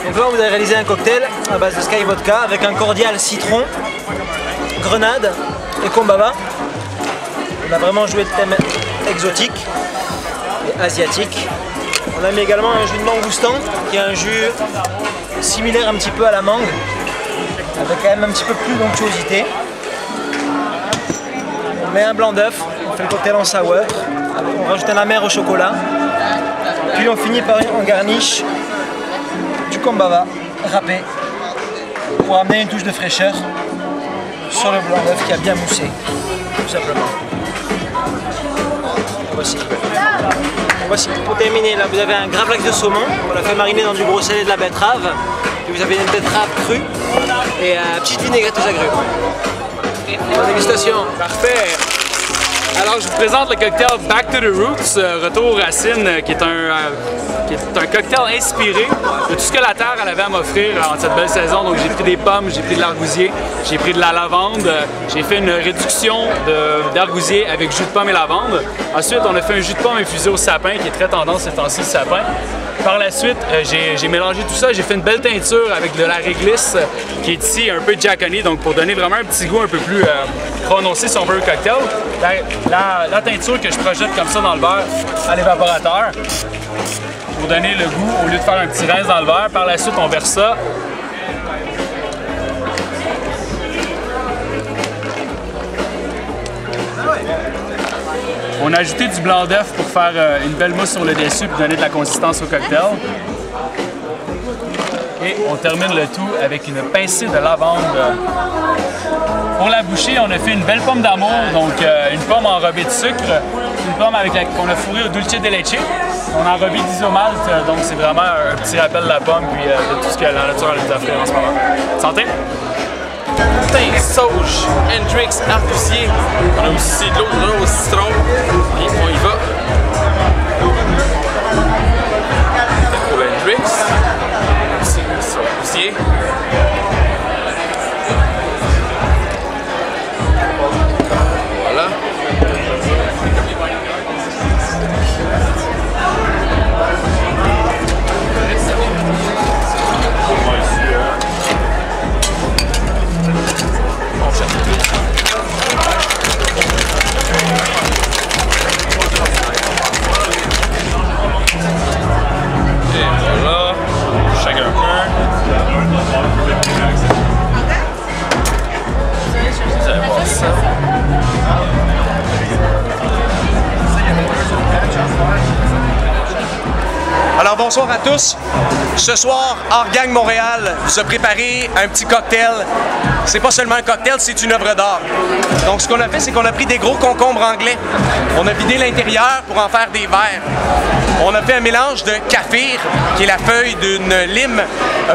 Donc là, on vous a réalisé un cocktail à base de Skyy Vodka avec un cordial citron, grenade et Kombava. On a vraiment joué le thème exotique et asiatique. On a mis également un jus de mangoustan qui est un jus similaire un petit peu à la mangue, avec quand même un petit peu plus d'onctuosité. On met un blanc d'œuf, on fait le cocktail en sour, on rajoute un amer au chocolat, puis on finit par en garniche du Kombava râpé pour amener une touche de fraîcheur sur le blanc d'œuf qui a bien moussé, tout simplement. Voici, pour terminer, là vous avez un gravlax de saumon, on l'a fait mariner dans du gros sel et de la betterave, puis vous avez une betterave crue et une petite vinaigrette aux agrumes. Bonne dégustation. Parfait. Alors je vous présente le cocktail Back to the Roots, Retour aux racines, qui est un cocktail inspiré de tout ce que la terre elle avait à m'offrir en cette belle saison. Donc j'ai pris des pommes, j'ai pris de l'argousier, j'ai pris de la lavande, j'ai fait une réduction d'argousier avec jus de pomme et lavande. Ensuite on a fait un jus de pomme infusé au sapin qui est très tendance ces temps-ci, le sapin. Par la suite, j'ai mélangé tout ça, j'ai fait une belle teinture avec de la réglisse qui est ici un peu Jack Honey, donc pour donner vraiment un petit goût un peu plus prononcé si on veut le cocktail. La teinture que je projette comme ça dans le verre à l'évaporateur pour donner le goût au lieu de faire un petit rince dans le verre. Par la suite, on verse ça. On a ajouté du blanc d'œuf pour faire une belle mousse sur le dessus et donner de la consistance au cocktail. Et on termine le tout avec une pincée de lavande. Pour la bouchée, on a fait une belle pomme d'amour, donc une pomme enrobée de sucre, une pomme avec qu'on a fourrée au dulce de leche. On a enrobé d'isomalte, donc c'est vraiment un petit rappel de la pomme et de tout ce que la nature a nous offrir en ce moment. Santé! Thym, sauge, Hendrix, arquebusier. On a aussi de l'eau au citron. Et on y va. Au Hendrix. Aussi, arquebusier. Voilà. Alors bonsoir à tous. Ce soir, Art Gang Montréal vous a préparé un petit cocktail. C'est pas seulement un cocktail, c'est une œuvre d'art. Donc ce qu'on a fait, c'est qu'on a pris des gros concombres anglais. On a vidé l'intérieur pour en faire des verres. On a fait un mélange de kaffir, qui est la feuille d'une lime,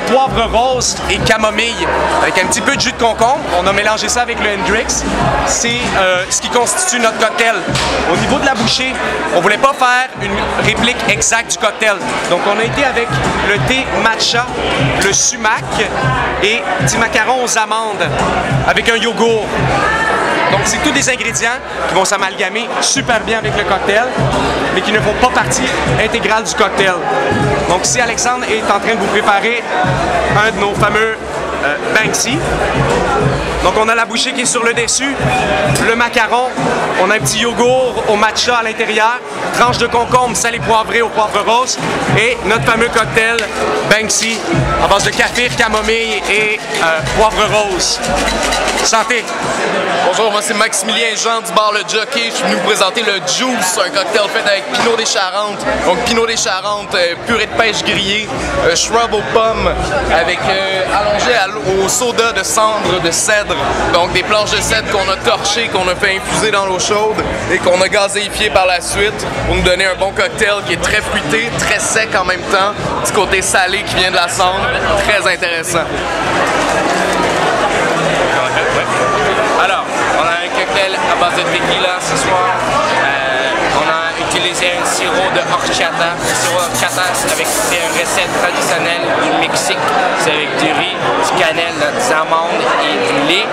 poivre rose et camomille, avec un petit peu de jus de concombre. On a mélangé ça avec le Hendrix. C'est ce qui constitue notre cocktail. Au niveau de la bouchée, on voulait pas faire une réplique exacte du cocktail. Donc on a été avec le thé matcha, le sumac et petit macaron aux amandes avec un yogourt. Donc c'est tous des ingrédients qui vont s'amalgamer super bien avec le cocktail, mais qui ne font pas partie intégrale du cocktail. Donc ici Alexandre est en train de vous préparer un de nos fameux Banksy. Donc on a la bouchée qui est sur le dessus, le macaron, on a un petit yogourt au matcha à l'intérieur, tranche de concombre salé poivré au poivre rose et notre fameux cocktail Banksy à base de kaffir, camomille et poivre rose. Santé! Bonjour, moi c'est Maximilien Jean du bar Le Jockey. Je suis venu vous présenter le Juice, un cocktail fait avec Pinot des Charentes. Donc Pinot des Charentes, purée de pêche grillée, shrub aux pommes avec allongé au soda de cendre de cèdre. Donc des planches de cèdre qu'on a torchées, qu'on a fait infuser dans l'eau chaude et qu'on a gazéifié par la suite pour nous donner un bon cocktail qui est très fruité, très sec en même temps. Petit côté salé qui vient de la cendre, très intéressant. Alors, on a un cocktail à base de tequila ce soir. On a utilisé un sirop de horchata. Le sirop horchata, c'est une recette traditionnelle du Mexique. C'est avec du riz, du cannelle, des amandes et du lait.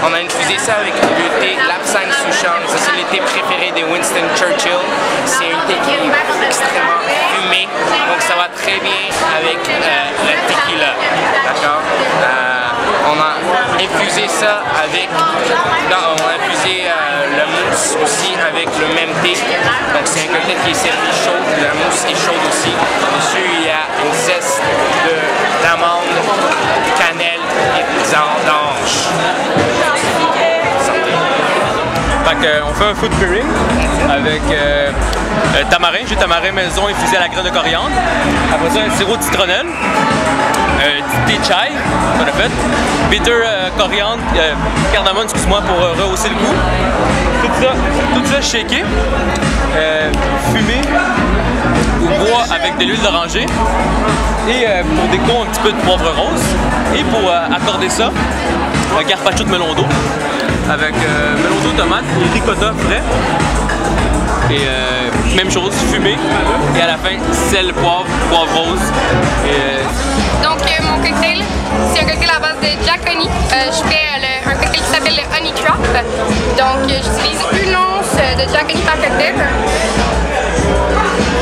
On a infusé ça avec le thé Lapsang Souchong. Ça, c'est le thé préféré de Winston Churchill. C'est un thé qui est extrêmement fumé, donc ça va très bien avec le tequila. infusé ça avec, on a infusé le mousse aussi avec le même thé. Donc c'est un cocktail qui est servi chaud, la mousse est chaude aussi. Dessus il y a une zeste d'amande, cannelle et d'orange. On fait un food pairing avec tamarin, jus de tamarin maison infusé à la graine de coriandre. Après ça, un sirop de citronnelle, un thé chai qu'on a fait, bitter coriandre, cardamome, excuse-moi, pour rehausser le goût. Tout ça shaké, fumé au bois avec de l'huile d'oranger et pour déco un petit peu de poivre rose. Et pour accorder ça, un carpaccio de melon d'eau avec melon d'eau, tomate et ricotta frais. Et même chose, fumé. Et à la fin, sel, poivre rose. Donc mon cocktail, c'est un cocktail à base de Jack Honey. Je fais un cocktail qui s'appelle le Honey Trap. Donc j'utilise une once de Jack Honey par cocktail.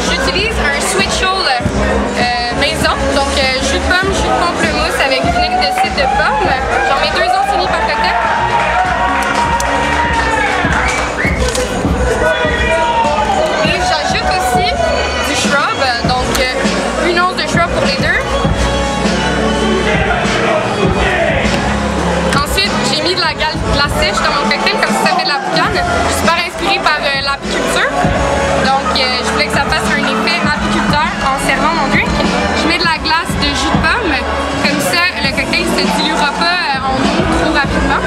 J'utilise un Sweet Shoal maison. Donc jus de pomme, jus de pamplemousse avec vinaigre de cidre de pomme. J'en mets 2 onces et demie par cocktail. Pour les deux. Ensuite, j'ai mis de la glacée dans mon cocktail, comme ça fait de la boucane. Je suis super inspirée par l'apiculture. Donc, je voulais que ça fasse un effet apiculteur en servant mon drink. Je mets de la glace de jus de pomme. Comme ça, le cocktail ne se diluera pas en eau trop rapidement.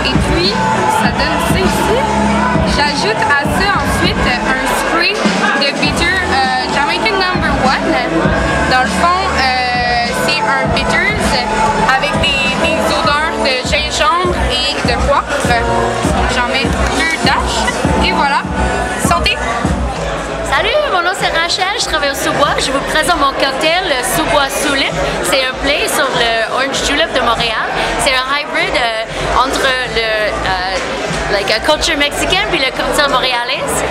Et puis, ça donne ça ici. J'ajoute à ça ensuite un spray de bitter Jamaican No. 1. Dans le fond, c'est un bitters avec des odeurs de gingembre et de poivre. Donc j'en mets 2 dashes et voilà. Santé! Salut, mon nom c'est Rachel, je travaille au Sous-Bois. Je vous présente mon cocktail, le Sous-Bois Soulip. C'est un play sur le Orange Julep de Montréal. C'est un hybrid entre la culture mexicaine puis le cocktail montréalaise.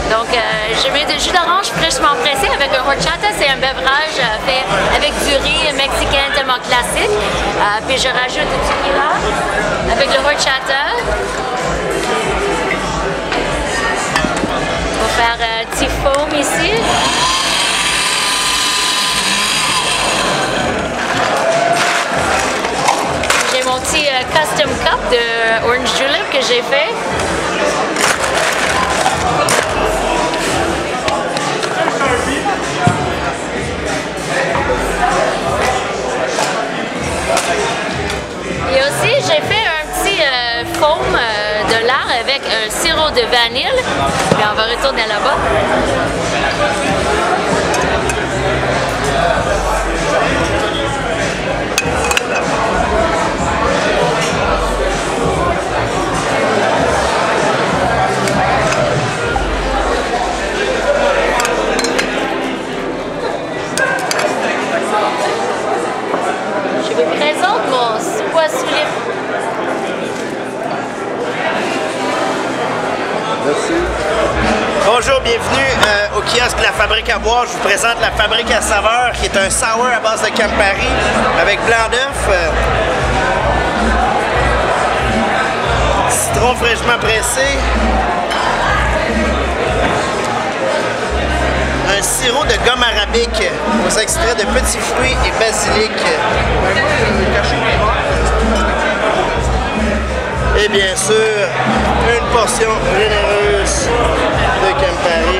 Donc, je mets du jus d'orange fraîchement pressé avec un horchata. C'est un beverage fait avec du riz mexicain tellement classique. Puis je rajoute du tequila avec le horchata. On va faire un petit foam ici. J'ai mon petit custom cup de Orange Julep que j'ai fait. Et aussi, j'ai fait un petit foam de lard avec un sirop de vanille. Puis on va retourner là-bas. Je vous présente mon Sous-Bois Soulip. Merci. Bonjour, bienvenue au kiosque La Fabrique à boire. Je vous présente la Fabrique à saveur qui est un sour à base de Campari avec blanc d'œuf, citron fraîchement pressé, un sirop de gomme arabique aux extraits de petits fruits et basilic. Et bien sûr, une portion généreuse de Campari.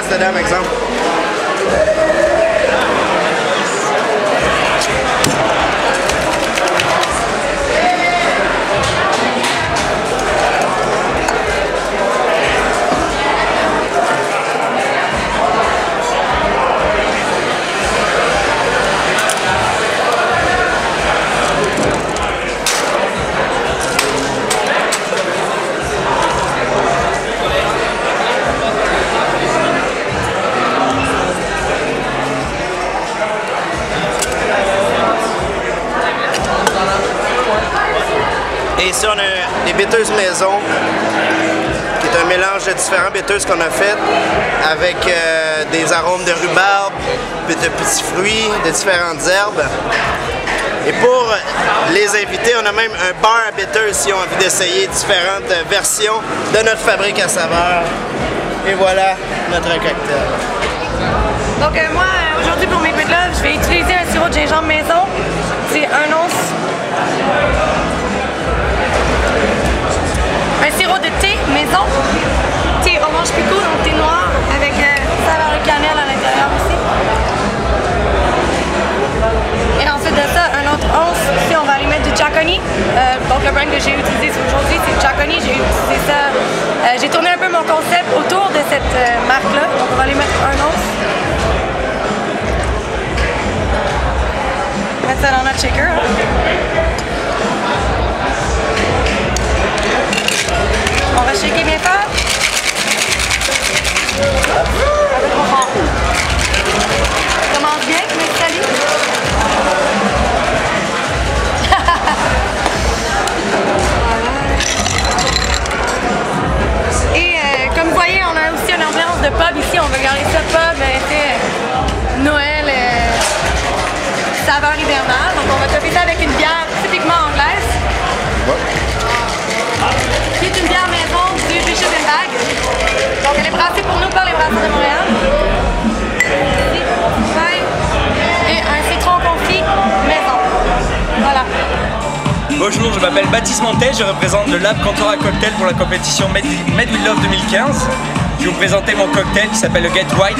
Dedans, par exemple. bitteuses maison, qui est un mélange de différents bitteuses qu'on a fait avec des arômes de rhubarbe, de petits fruits, de différentes herbes. Et pour les invités, on a même un bar à bitters si on a envie d'essayer différentes versions de notre fabrique à saveur. Et voilà notre cocktail. Donc moi, aujourd'hui pour mes Pit Love, je vais utiliser un sirop de gingembre maison. C'est 1 once. Un sirop de thé maison. Thé orange picot, donc thé noir avec saveur de cannelle à l'intérieur aussi. Et ensuite de ça, un autre once. Ici, on va aller mettre du Giacconi. Donc le brand que j'ai utilisé aujourd'hui, c'est Giacconi. J'ai utilisé ça. J'ai tourné un peu mon concept autour de cette marque-là. Donc on va aller mettre 1 once. Mettre ça dans notre shaker. On va shaker bien fort. Un peu trop fort. Ça commence bien, mais salut. Et comme vous voyez, on a aussi une ambiance de pub ici. On veut garder ça pub, Noël, saveur hivernale. Donc on va topper ça avec une bière typiquement anglaise. Qui est une bière maison du Bishop & Bag. Donc elle est brassée pour nous par les brasseurs de Montréal. Et un citron confit maison. Voilà. Bonjour, je m'appelle Baptiste Montet, je représente le Lab Contour à Cocktail pour la compétition Made with Love 2015. Je vais vous présenter mon cocktail qui s'appelle le Get Wild,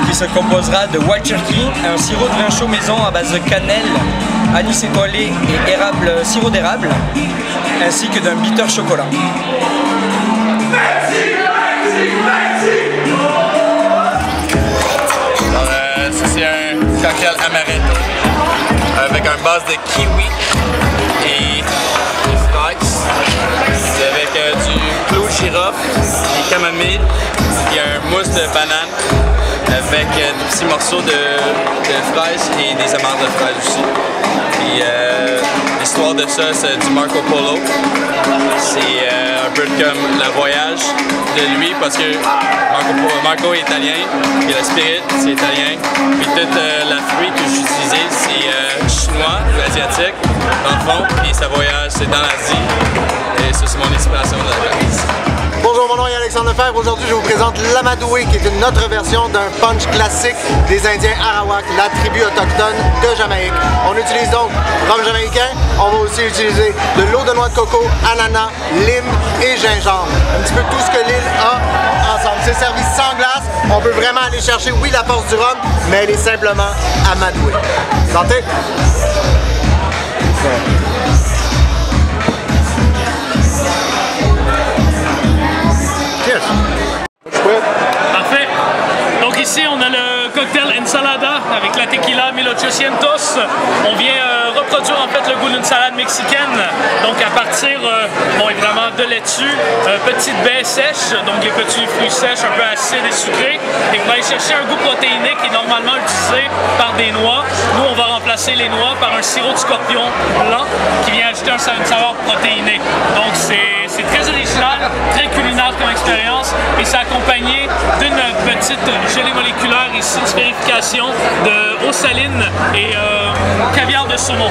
qui se composera de wild turkey, un sirop de vin chaud maison à base de cannelle, anis étoilé et érable, sirop d'érable, ainsi que d'un bitter chocolat. Ça c'est un cocktail amaretto avec un base de kiwi et des slices. C'est avec du clou girofle, des camomilles, il y a un mousse de banane avec des petits morceaux de fraises et des amandes de fraises aussi. Puis l'histoire de ça, c'est du Marco Polo. C'est un peu comme le voyage de lui parce que Marco est italien, puis le spirit c'est italien, puis toute la fruit que j'utilisais c'est chinois ou asiatique dans le fond, puis sa voyage c'est dans l'Asie et ça c'est mon inspiration de la carte. Bonjour, mon nom est Alexandre Lefebvre. Aujourd'hui, je vous présente l'Amadoué, qui est une autre version d'un punch classique des Indiens Arawak, la tribu autochtone de Jamaïque. On utilise donc rhum jamaïcain. On va aussi utiliser de l'eau de noix de coco, ananas, lime et gingembre. Un petit peu tout ce que l'île a ensemble. C'est servi sans glace. On peut vraiment aller chercher, oui, la force du rhum, mais elle est simplement amadouée. Santé! Parfait. Donc ici on a le cocktail ensalada avec la tequila 1800. On vient reproduire en fait le goût d'une salade mexicaine. Donc à partir, bon évidemment de laitue, petites baies sèches, donc les petits fruits sèches un peu acides et sucrés. Et on va aller chercher un goût protéiné qui est normalement utilisé par des noix. Nous on va remplacer les noix par un sirop de scorpion blanc qui vient ajouter une saveur protéinée. Donc c'est très original, très culinaire comme expérience et c'est accompagné d'une petite gelée moléculaire ici, une sphérification de eau saline et caviar de saumon.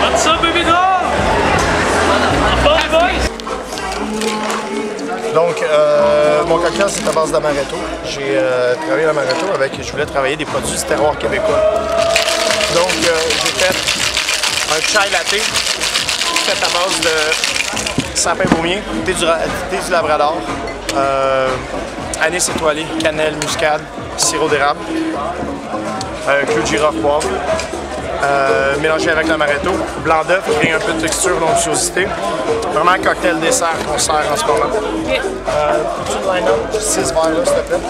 What's up, baby doll? Donc, mon cocktail, c'est à base d'amaretto. J'ai travaillé l'amaretto avec, je voulais travailler des produits du terroir québécois. Donc, j'ai fait un chai latte fait à base de sapin baumier, thé du Labrador, anis étoilé, cannelle, muscade, sirop d'érable, clou de girofle, poivre. Mélangé avec l'amaretto, blanc d'œuf pour créer un peu de texture, d'onctuosité. Vraiment un cocktail dessert qu'on sert en ce moment. Peux-tu le line-up? 6 verres là, s'il te plaît.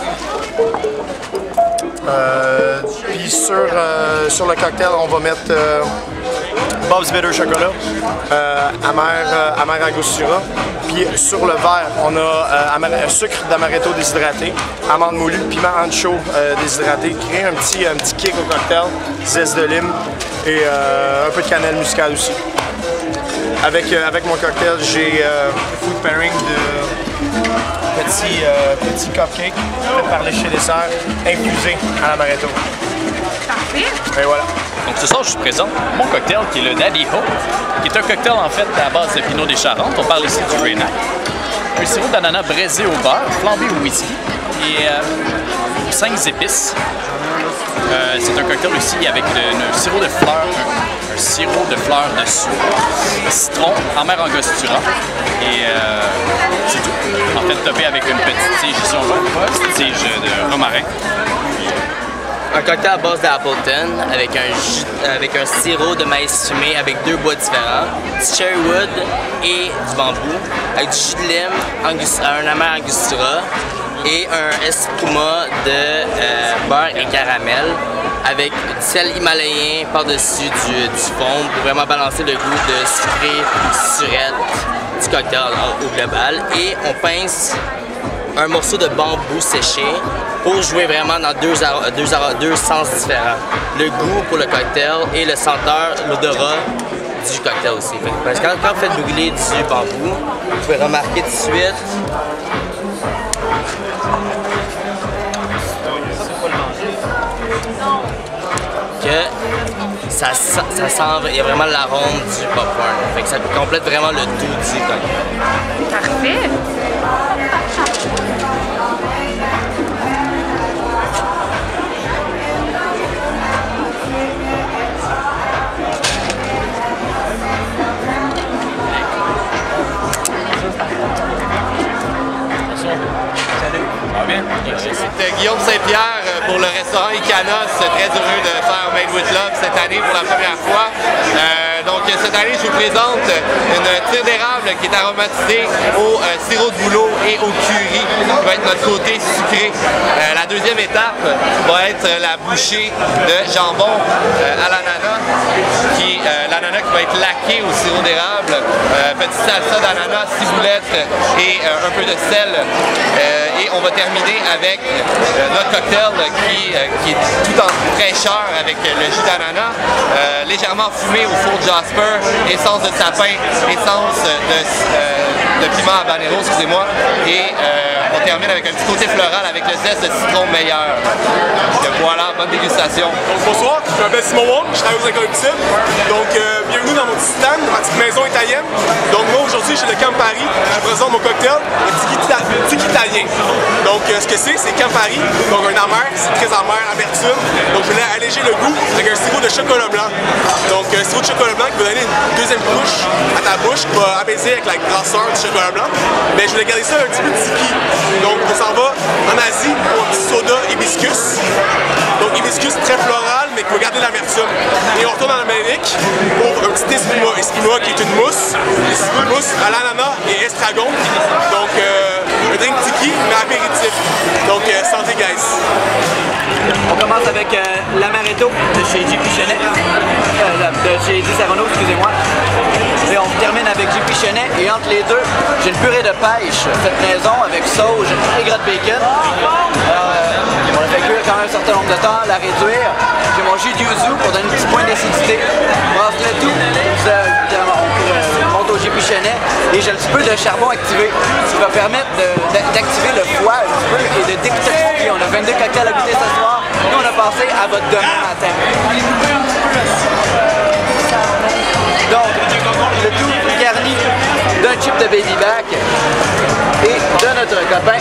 Puis sur le cocktail, on va mettre Bob's Bitter Chocolat, amer angostura. Puis sur le verre, on a sucre d'amaretto déshydraté, amande moulue, piment ancho déshydraté, qui crée un petit kick au cocktail, zeste de lime et un peu de cannelle muscade aussi. Avec mon cocktail, j'ai food pairing de petits cupcakes faits par Léger Dessert, infusés à l'amaretto. Parfait. Et voilà. Donc ce soir, je vous présente mon cocktail qui est le Daddy Hope, qui est un cocktail en fait à base de Pinot des Charentes. On parle ici du Grey Knight. Un sirop d'ananas braisé au beurre, flambé au whisky et 5 épices. C'est un cocktail aussi avec un sirop de fleurs, un sirop de fleurs dessus, citron, amer angostura et c'est tout. En fait, topé avec une petite tige, si on veut, une petite tige de romarin. Un cocktail à base d'Appleton avec un sirop de maïs fumé avec 2 bois différents, du cherrywood et du bambou, avec du jus de lime, un amer angostura et un espuma de beurre et caramel avec du sel himalayen par-dessus du fond pour vraiment balancer le goût de sucré, surette du cocktail au global. Et on pince un morceau de bambou séché pour jouer vraiment dans deux sens différents. Le goût pour le cocktail et le senteur, l'odorat du cocktail aussi. Parce que quand vous faites brûler du bambou, vous pouvez remarquer tout de suite que ça sent, il y a vraiment l'arôme du popcorn. Fait que ça complète vraiment le tout du cocktail. Parfait. C'est Guillaume Saint-Pierre pour le restaurant Icanos. Très heureux de faire Made with Love cette année pour la première fois. Donc cette année, je vous présente une tire d'érable qui est aromatisée au sirop de bouleau et au curry, qui va être notre côté sucré. La deuxième étape va être la bouchée de jambon à l'ananas, l'ananas qui va être laqué au sirop d'érable, petite salsa d'ananas, ciboulette et un peu de sel. Et on va terminer avec notre cocktail qui est tout en fraîcheur avec le jus d'ananas, légèrement fumé au four Jasper, essence de sapin, essence de piment habanero, excusez-moi, et on termine avec un petit côté floral avec le zeste de citron meilleur. Donc voilà, bonne dégustation. Donc, bonsoir, je m'appelle Simon Wong, je travaille aux Incorruptibles. Donc bienvenue dans mon petit stand, ma petite maison italienne. Donc moi aujourd'hui chez le Campari, je présente mon cocktail, le tiki italien. Donc ce que c'est Campari, donc un amer, c'est très amer, amertume. Donc je voulais alléger le goût avec un sirop de chocolat blanc. Donc un sirop de chocolat blanc qui va donner une deuxième couche à ta bouche, qui va apaiser avec la grasseur du chocolat blanc. Mais je voulais garder ça un petit peu tiki. Donc on s'en va en Asie pour un petit soda hibiscus. Donc hibiscus très floral mais qui va garder l'amertume. Et on retourne en Amérique pour un petit esquimau qui est une mousse à l'ananas et estragon. Donc un drink tiki mais apéritif. Donc santé guys. On commence avec l'amaretto de chez JP Chenet, de chez Di Serrano, excusez-moi. Et on termine avec JP Chenet et entre les deux, j'ai une purée de pêche faite maison avec sauge et gras de bacon. On l'a fait cuire quand même un certain nombre de temps, la réduire. J'ai mon jus de yuzu pour donner un petit point d'acidité. On brasse le tout, on monte au JP Chenet et j'ai un petit peu de charbon activé, ce qui va permettre d'activer le foie un petit peu et de détoxifier. On a 22 cocktails à goûter ce soir. Nous, on a passé à votre demain matin. Donc, le tout garni d'un chip de baby back et de notre copain,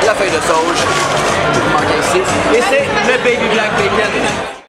la feuille de sauge, qui manque ici. Et c'est le baby black bacon.